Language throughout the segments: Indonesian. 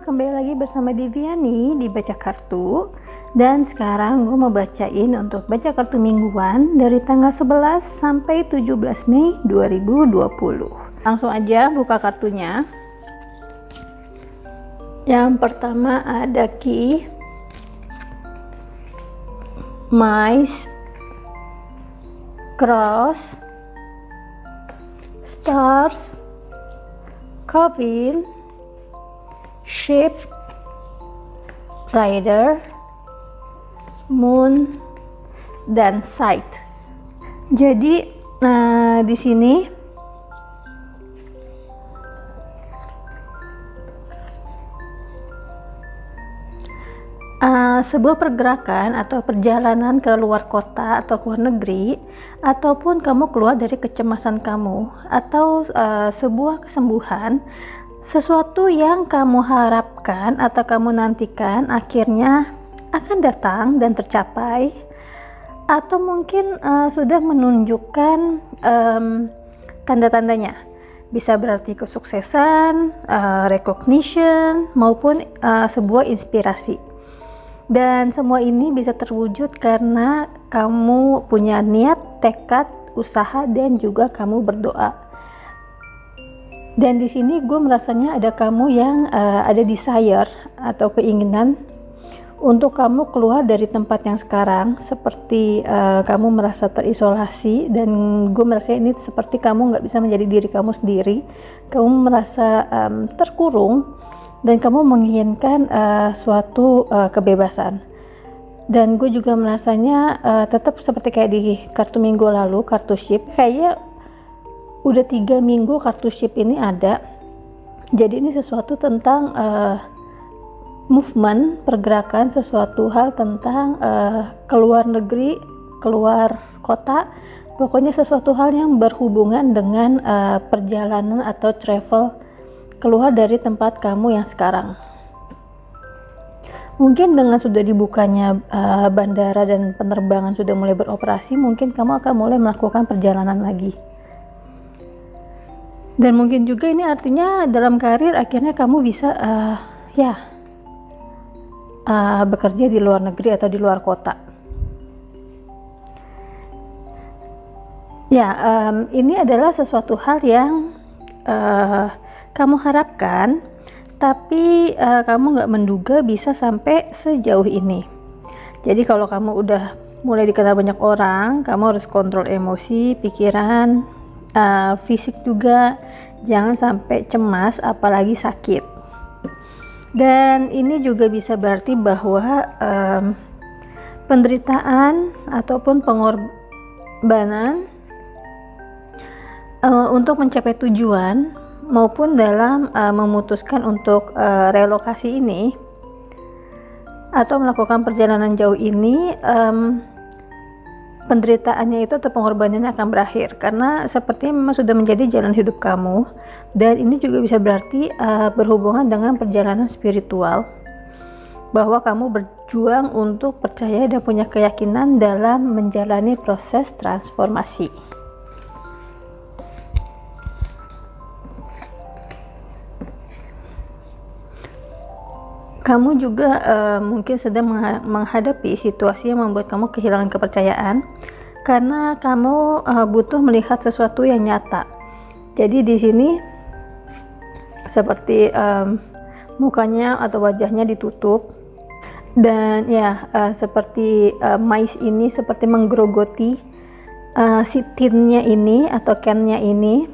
kembali lagi bersama Diviani di Baca Kartu. Dan sekarang gue mau bacain untuk baca kartu mingguan dari tanggal 11 sampai 17 Mei 2020. Langsung aja buka kartunya. Yang pertama ada Key, Mice, Cross, Stars, Coffin, Ship, Rider, Moon, dan Sight. Jadi di sini sebuah pergerakan atau perjalanan ke luar kota atau ke luar negeri, ataupun kamu keluar dari kecemasan kamu, atau sebuah kesembuhan, sesuatu yang kamu harapkan atau kamu nantikan akhirnya akan datang dan tercapai, atau mungkin sudah menunjukkan tanda-tandanya. Bisa berarti kesuksesan, recognition, maupun sebuah inspirasi. Dan semua ini bisa terwujud karena kamu punya niat, tekad, usaha, dan juga kamu berdoa. Dan di sini gue merasanya ada kamu yang ada desire atau keinginan untuk kamu keluar dari tempat yang sekarang, seperti kamu merasa terisolasi, dan gue merasa ini seperti kamu nggak bisa menjadi diri kamu sendiri. Kamu merasa terkurung dan kamu menginginkan suatu kebebasan. Dan gue juga merasanya tetap seperti kayak di kartu minggu lalu, kartu ship, kayaknya udah 3 minggu kartu ship ini ada. Jadi ini sesuatu tentang movement, pergerakan, sesuatu hal tentang keluar negeri, keluar kota, pokoknya sesuatu hal yang berhubungan dengan perjalanan atau travel keluar dari tempat kamu yang sekarang. Mungkin dengan sudah dibukanya bandara dan penerbangan sudah mulai beroperasi, mungkin kamu akan mulai melakukan perjalanan lagi. Dan mungkin juga ini artinya dalam karir akhirnya kamu bisa bekerja di luar negeri atau di luar kota. Ini adalah sesuatu hal yang kamu harapkan, tapi kamu nggak menduga bisa sampai sejauh ini. Jadi kalau kamu udah mulai dikenal banyak orang, kamu harus kontrol emosi, pikiran, fisik juga, jangan sampai cemas apalagi sakit. Dan ini juga bisa berarti bahwa penderitaan ataupun pengorbanan untuk mencapai tujuan maupun dalam memutuskan untuk relokasi ini atau melakukan perjalanan jauh ini, penderitaannya itu atau pengorbanannya akan berakhir, karena sepertinya memang sudah menjadi jalan hidup kamu. Dan ini juga bisa berarti berhubungan dengan perjalanan spiritual, bahwa kamu berjuang untuk percaya dan punya keyakinan dalam menjalani proses transformasi. Kamu juga mungkin sedang menghadapi situasi yang membuat kamu kehilangan kepercayaan, karena kamu butuh melihat sesuatu yang nyata. Jadi di sini seperti mukanya atau wajahnya ditutup, dan seperti mice ini seperti menggerogoti si tinnya ini atau cannya ini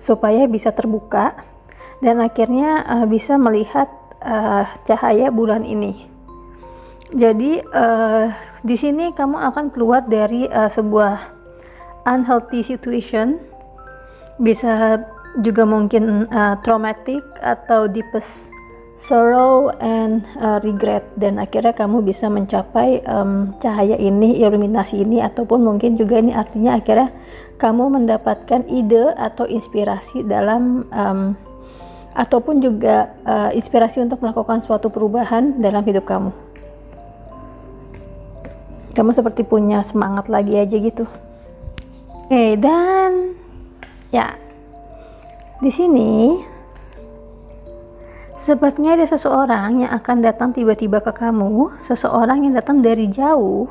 supaya bisa terbuka dan akhirnya bisa melihat cahaya bulan ini. Jadi di sini kamu akan keluar dari sebuah unhealthy situation, bisa juga mungkin traumatic atau deepest sorrow and regret, dan akhirnya kamu bisa mencapai cahaya ini, iluminasi ini, ataupun mungkin juga ini artinya akhirnya kamu mendapatkan ide atau inspirasi dalam ataupun juga inspirasi untuk melakukan suatu perubahan dalam hidup kamu. Kamu seperti punya semangat lagi aja gitu. Oke, dan di sini Sepertinya ada seseorang yang akan datang tiba-tiba ke kamu, seseorang yang datang dari jauh.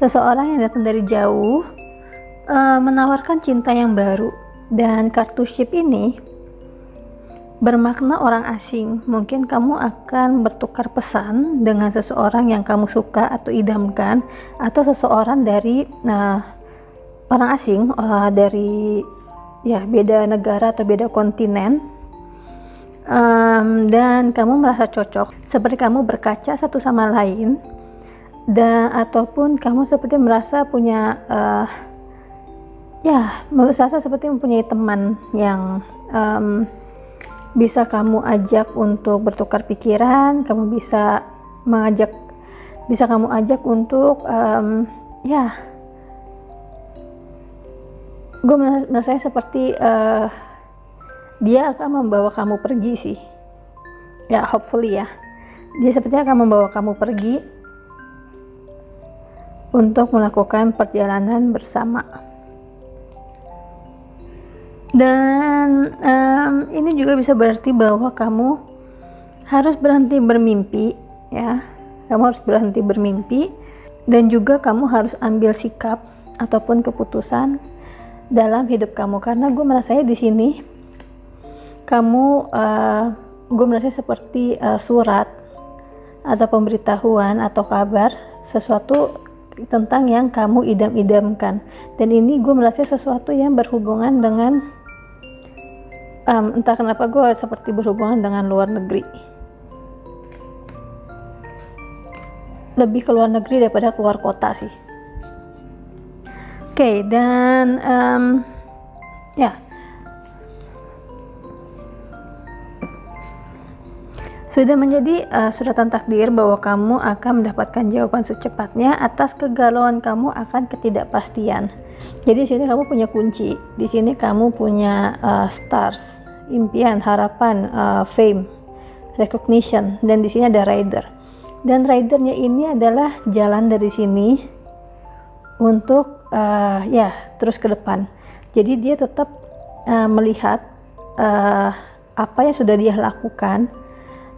Seseorang yang datang dari jauh menawarkan cinta yang baru. Dan kartu ship ini bermakna orang asing. Mungkin kamu akan bertukar pesan dengan seseorang yang kamu suka atau idamkan, atau seseorang dari orang asing dari beda negara atau beda kontinen, dan kamu merasa cocok, seperti kamu berkaca satu sama lain, dan ataupun kamu seperti merasa punya merasa seperti mempunyai teman yang bisa kamu ajak untuk bertukar pikiran, kamu bisa kamu ajak untuk gue merasa seperti dia akan membawa kamu pergi sih, ya hopefully ya, dia sepertinya akan membawa kamu pergi untuk melakukan perjalanan bersama. Dan ini juga bisa berarti bahwa kamu harus berhenti bermimpi, ya, kamu harus berhenti bermimpi, dan juga kamu harus ambil sikap ataupun keputusan dalam hidup kamu, karena gue merasanya di sini kamu gue merasa seperti surat atau pemberitahuan atau kabar sesuatu tentang yang kamu idam-idamkan. Dan ini gue merasa sesuatu yang berhubungan dengan entah kenapa gue seperti berhubungan dengan luar negeri, lebih ke luar negeri daripada keluar kota sih. Oke, dan sudah menjadi suratan takdir bahwa kamu akan mendapatkan jawaban secepatnya atas kegalauan kamu akan ketidakpastian. Jadi di sini kamu punya kunci, di sini kamu punya stars, impian, harapan, fame, recognition, dan di sini ada rider. Dan ridernya ini adalah jalan dari sini untuk terus ke depan. Jadi dia tetap melihat apa yang sudah dia lakukan,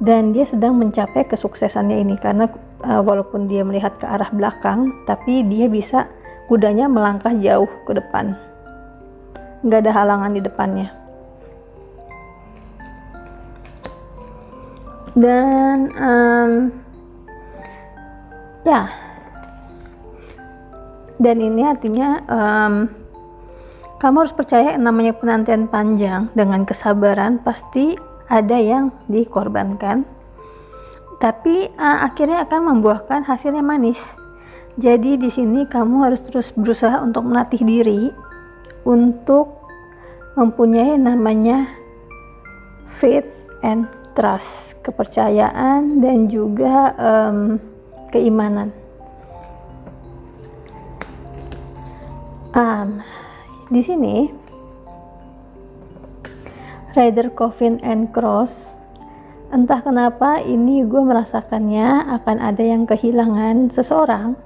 dan dia sedang mencapai kesuksesannya ini, karena walaupun dia melihat ke arah belakang, tapi dia bisa kudanya melangkah jauh ke depan, nggak ada halangan di depannya. Dan dan ini artinya kamu harus percaya yang namanya penantian panjang dengan kesabaran pasti ada yang dikorbankan, tapi akhirnya akan membuahkan hasil yang manis. Jadi di sini kamu harus terus berusaha untuk melatih diri untuk mempunyai namanya faith and trust, kepercayaan dan juga keimanan. Di sini Rider Coffin and Cross, entah kenapa ini gue merasakannya akan ada yang kehilangan seseorang,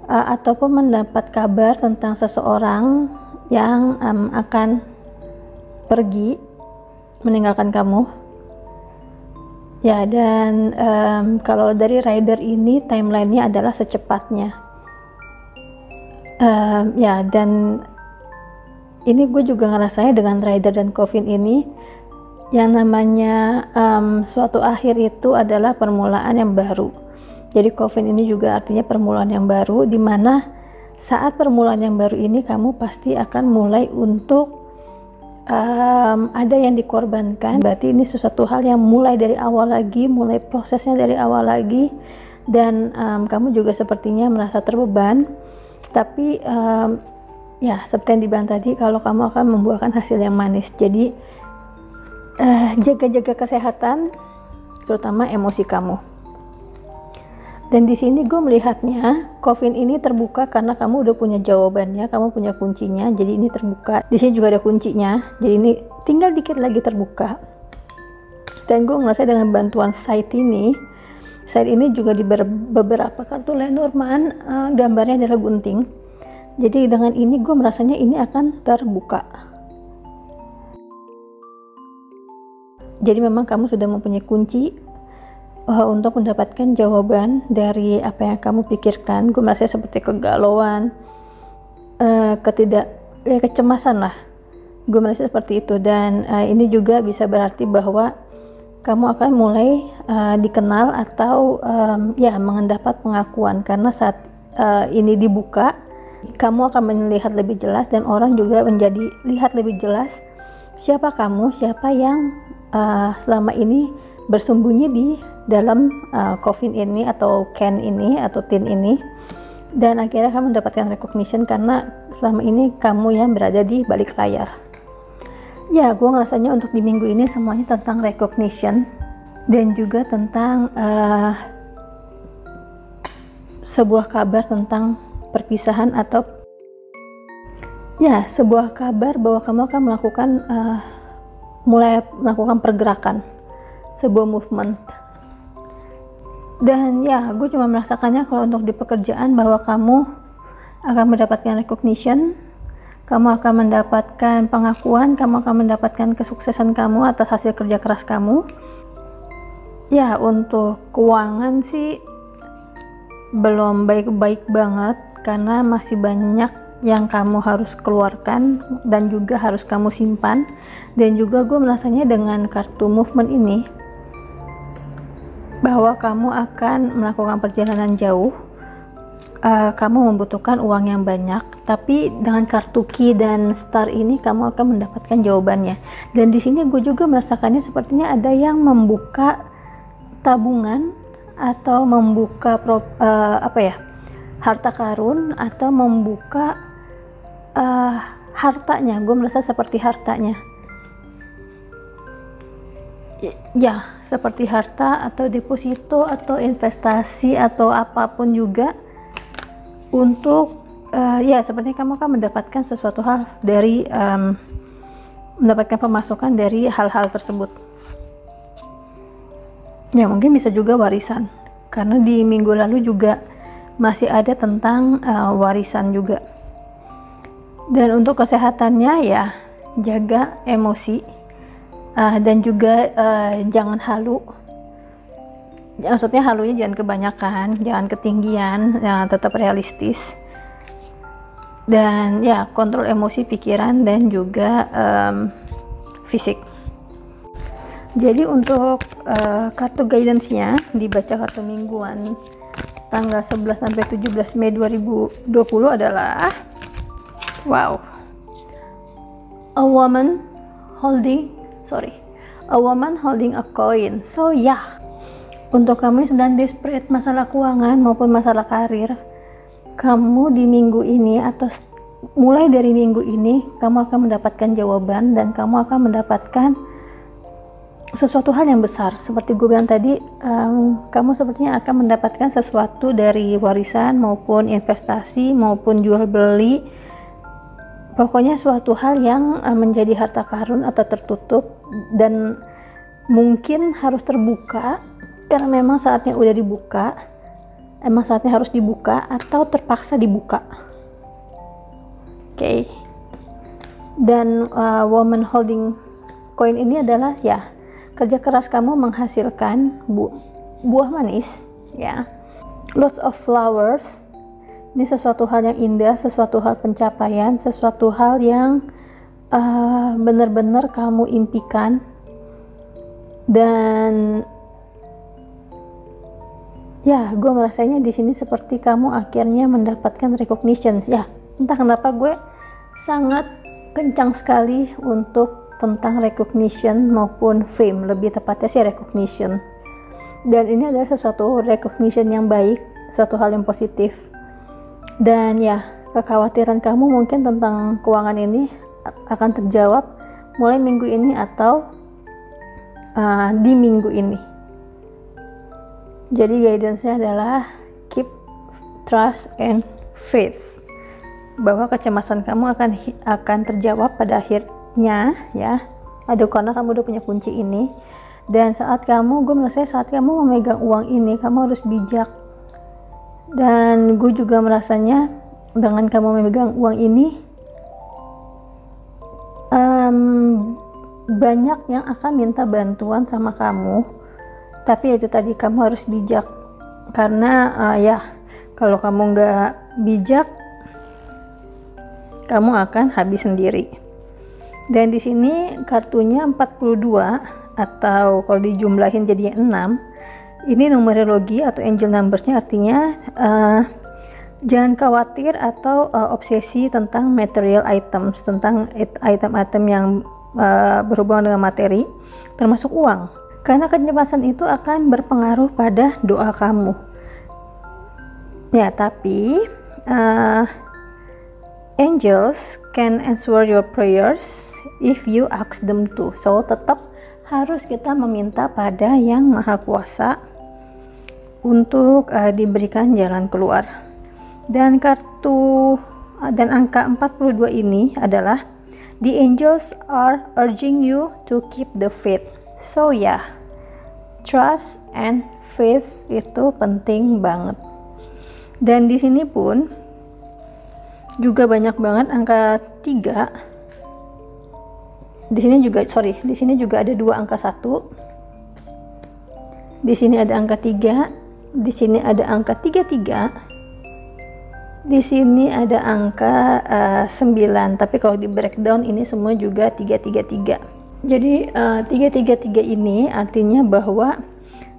ataupun mendapat kabar tentang seseorang yang akan pergi meninggalkan kamu. Ya, dan kalau dari rider ini timelinenya adalah secepatnya. Dan ini gue juga ngerasanya dengan rider dan coffin ini, yang namanya suatu akhir itu adalah permulaan yang baru. Jadi coffin ini juga artinya permulaan yang baru, dimana saat permulaan yang baru ini kamu pasti akan mulai untuk ada yang dikorbankan. Berarti ini sesuatu hal yang mulai dari awal lagi, mulai prosesnya dari awal lagi, dan kamu juga sepertinya merasa terbeban. Tapi seperti yang dibilang tadi, kalau kamu akan membuahkan hasil yang manis. Jadi jaga-jaga kesehatan, terutama emosi kamu. Dan di sini gue melihatnya coffin ini terbuka karena kamu udah punya jawabannya, kamu punya kuncinya. Jadi ini terbuka. Di sini juga ada kuncinya. Jadi ini tinggal dikit lagi terbuka. Dan gue ngerasa dengan bantuan site ini juga di beberapa kartu Lenormand gambarnya adalah gunting. Jadi dengan ini gue merasanya ini akan terbuka. Jadi memang kamu sudah mempunyai kunci untuk mendapatkan jawaban dari apa yang kamu pikirkan. Gue merasa seperti kegalauan, kecemasan lah. Gue merasa seperti itu, dan ini juga bisa berarti bahwa kamu akan mulai dikenal atau mendapat pengakuan, karena saat ini dibuka, kamu akan melihat lebih jelas dan orang juga menjadi lihat lebih jelas siapa kamu, siapa yang selama ini bersembunyi di dalam coffin ini atau can ini atau tin ini, dan akhirnya kamu mendapatkan recognition karena selama ini kamu yang berada di balik layar. Ya, gue ngerasanya untuk di minggu ini semuanya tentang recognition dan juga tentang sebuah kabar tentang perpisahan atau sebuah kabar bahwa kamu akan mulai melakukan pergerakan, sebuah movement. Dan gue cuma merasakannya kalau untuk di pekerjaan bahwa kamu akan mendapatkan recognition, kamu akan mendapatkan pengakuan, kamu akan mendapatkan kesuksesan kamu atas hasil kerja keras kamu. Ya, untuk keuangan sih belum baik-baik banget karena masih banyak yang kamu harus keluarkan dan juga harus kamu simpan. Dan juga gue merasanya dengan kartu movement ini bahwa kamu akan melakukan perjalanan jauh, kamu membutuhkan uang yang banyak, tapi dengan kartu key dan star ini kamu akan mendapatkan jawabannya. Dan di sini gue juga merasakannya sepertinya ada yang membuka tabungan atau membuka harta karun atau membuka hartanya. Gue merasa seperti hartanya, seperti harta atau deposito atau investasi atau apapun juga, untuk sepertinya kamu akan mendapatkan sesuatu hal dari mendapatkan pemasukan dari hal-hal tersebut. Ya, mungkin bisa juga warisan, karena di minggu lalu juga masih ada tentang warisan juga. Dan untuk kesehatannya ya, jaga emosi dan juga jangan halu. Maksudnya halunya jangan kebanyakan, jangan ketinggian, tetap realistis. Dan ya, kontrol emosi, pikiran, dan juga fisik. Jadi untuk kartu guidance-nya, dibaca kartu mingguan tanggal 11 sampai 17 Mei 2020 adalah a woman holding a coin. So untuk kamu yang sedang desperate masalah keuangan maupun masalah karir, kamu di minggu ini atau mulai dari minggu ini kamu akan mendapatkan jawaban dan kamu akan mendapatkan sesuatu hal yang besar. Seperti gue bilang tadi, kamu sepertinya akan mendapatkan sesuatu dari warisan maupun investasi maupun jual beli, pokoknya suatu hal yang menjadi harta karun atau tertutup dan mungkin harus terbuka karena memang saatnya udah dibuka, emang saatnya harus dibuka atau terpaksa dibuka. Oke. Dan woman holding coin ini adalah kerja keras kamu menghasilkan buah manis, lots of flowers. Ini sesuatu hal yang indah, sesuatu hal pencapaian, sesuatu hal yang benar-benar kamu impikan. Dan gue merasanya di sini seperti kamu akhirnya mendapatkan recognition. Entah kenapa gue sangat kencang sekali untuk tentang recognition maupun fame, lebih tepatnya sih recognition. Dan ini adalah sesuatu recognition yang baik, suatu hal yang positif. Dan kekhawatiran kamu mungkin tentang keuangan ini akan terjawab mulai minggu ini atau di minggu ini. Jadi guidance-nya adalah keep trust and faith, bahwa kecemasan kamu akan terjawab pada akhirnya, karena kamu udah punya kunci ini. Dan gue merasa saat kamu memegang uang ini, kamu harus bijak. Dan gue juga merasanya dengan kamu memegang uang ini, banyak yang akan minta bantuan sama kamu, tapi itu tadi, kamu harus bijak, karena ya kalau kamu nggak bijak kamu akan habis sendiri. Dan di sini kartunya 42, atau kalau dijumlahin jadi 6. Ini numerologi atau angel numbersnya, artinya jangan khawatir atau obsesi tentang material items, tentang item-item yang berhubungan dengan materi, termasuk uang, karena kecemasan itu akan berpengaruh pada doa kamu. Ya, tapi angels can answer your prayers if you ask them to. So tetap harus kita meminta pada Yang Maha Kuasa untuk diberikan jalan keluar. Dan angka 42 ini adalah the angels are urging you to keep the faith. So ya, trust and faith itu penting banget. Dan di sini pun juga banyak banget angka 3. Di sini juga ada 2 angka 1. Di sini ada angka 3, di sini ada angka 33. Di sini ada angka 9, tapi kalau di breakdown ini semua juga 333. Jadi 333 ini artinya bahwa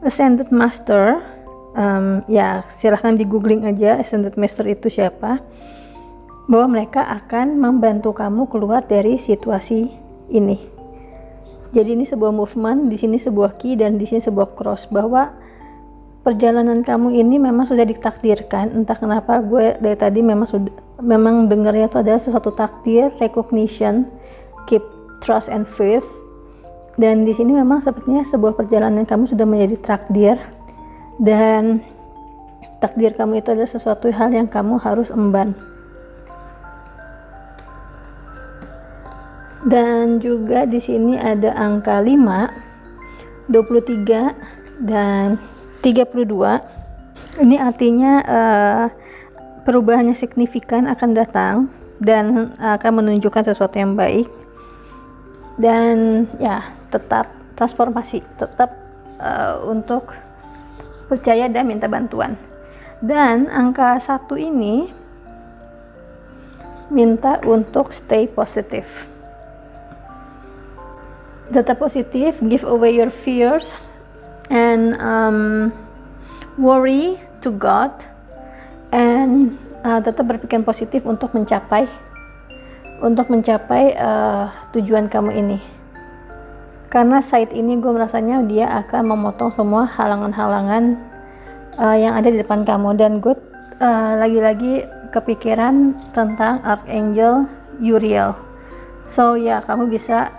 Ascended Master, ya silahkan di googling aja Ascended Master itu siapa, bahwa mereka akan membantu kamu keluar dari situasi ini. Jadi ini sebuah movement, di sini sebuah key, dan di sini sebuah cross, bahwa perjalanan kamu ini memang sudah ditakdirkan. Entah kenapa gue dari tadi memang dengarnya itu adalah sesuatu takdir, recognition, keep trust and faith. Dan di sini memang sepertinya sebuah perjalanan kamu sudah menjadi takdir, dan takdir kamu itu adalah sesuatu hal yang kamu harus emban. Dan juga di sini ada angka 5, 23 dan 32. Ini artinya perubahan yang signifikan akan datang dan akan menunjukkan sesuatu yang baik. Dan ya, tetap transformasi, tetap untuk percaya dan minta bantuan. Dan angka 1 ini minta untuk stay positive. Tetap positif, give away your fears and worry to God, and tetap berpikir positif untuk mencapai tujuan kamu ini. Karena saat ini gue merasanya dia akan memotong semua halangan-halangan yang ada di depan kamu. Dan gue lagi-lagi kepikiran tentang Archangel Uriel. So ya, kamu bisa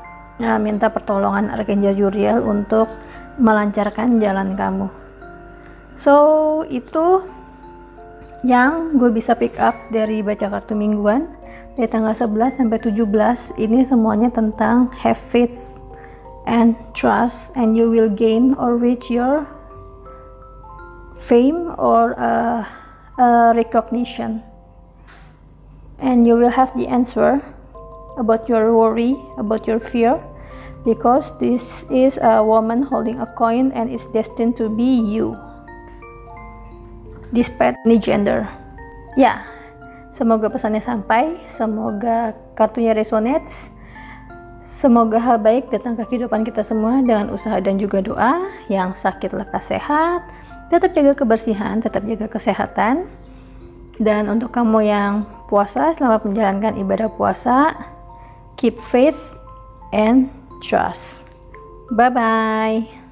minta pertolongan Archangel Uriel untuk melancarkan jalan kamu. So itu yang gue bisa pick up dari baca kartu mingguan dari tanggal 11 sampai 17. Ini semuanya tentang have faith and trust, and you will gain or reach your fame or recognition, and you will have the answer about your worry, about your fear, because this is a woman holding a coin and is destined to be you despite any gender. Ya, semoga pesannya sampai, semoga kartunya resonates, semoga hal baik datang ke kehidupan kita semua dengan usaha dan juga doa. Yang sakit lekas sehat, tetap jaga kebersihan, tetap jaga kesehatan. Dan untuk kamu yang puasa, selamat menjalankan ibadah puasa. Keep faith and trust. Bye bye.